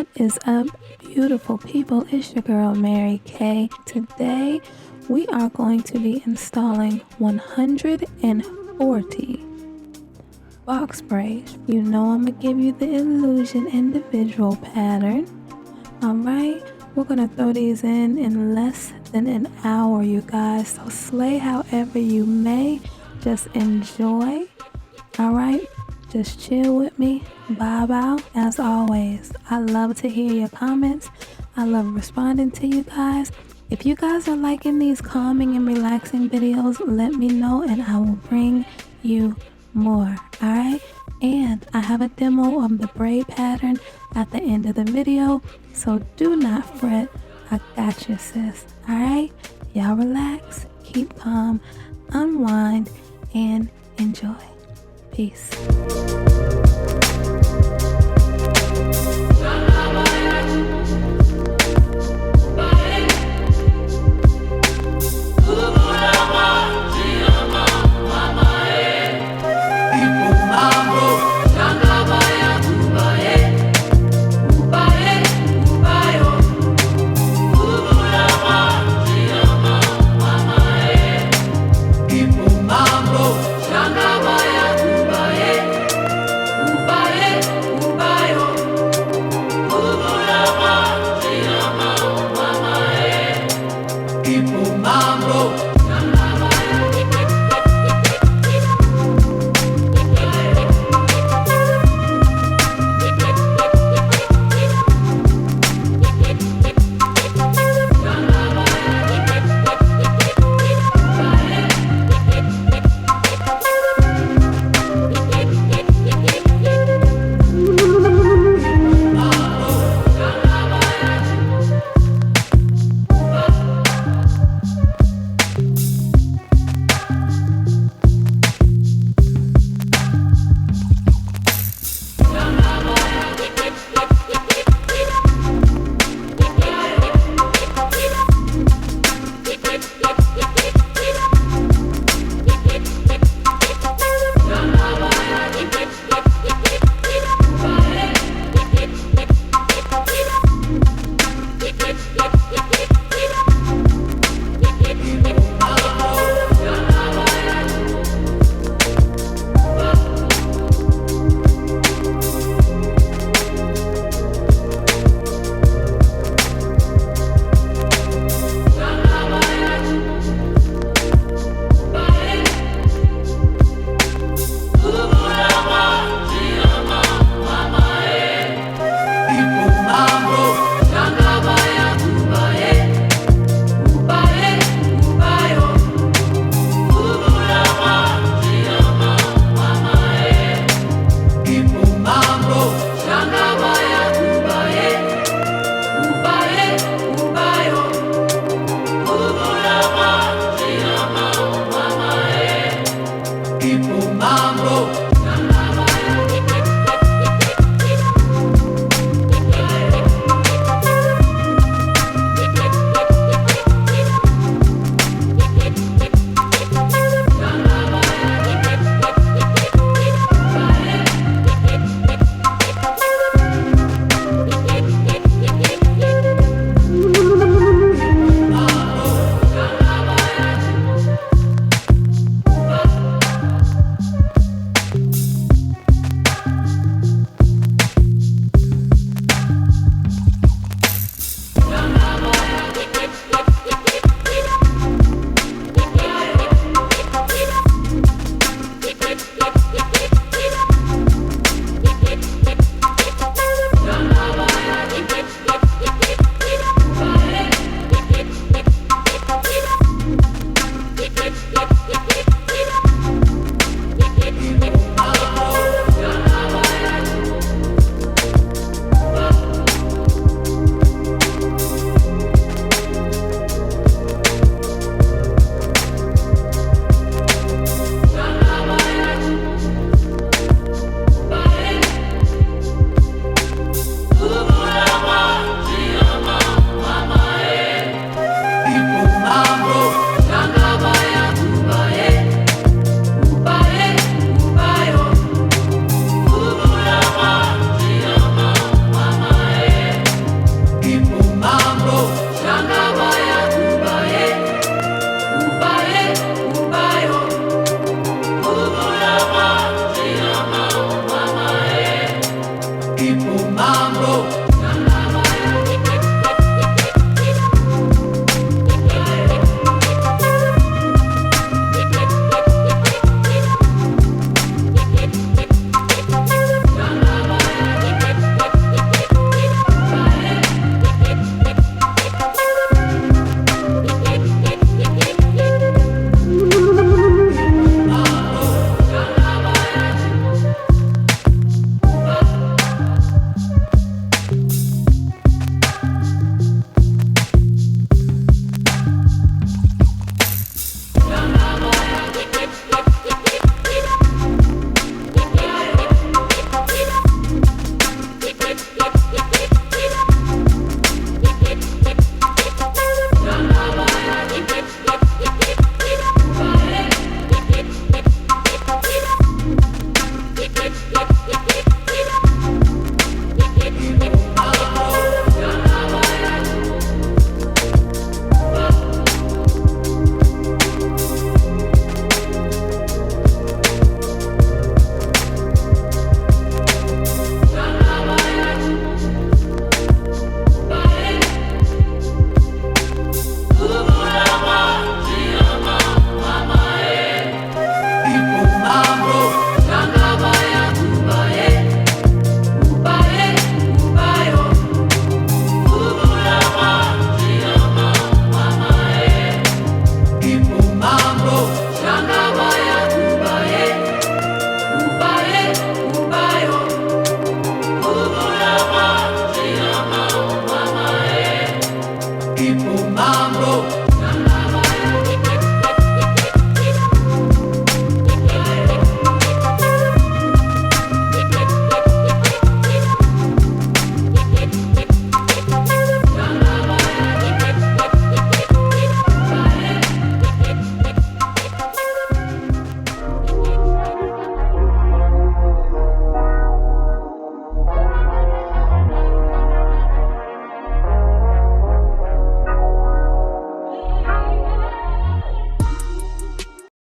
What is up, beautiful people? It's your girl Mary Kay. Today we are going to be installing 140 box braids. You know I'm gonna give you the illusion individual pattern. Alright, we're gonna throw these in less than an hour, you guys. So slay however you may. Just enjoy. Alright, just chill with me. Vibe out. As always, I love to hear your comments. I love responding to you guys. If you guys are liking these calming and relaxing videos, let me know and I will bring you more. Alright, and I have a demo of the braid pattern at the end of the video, so do not fret. I got you, sis. Alright, y'all relax, keep calm, unwind, and enjoy. Peace. people mambo.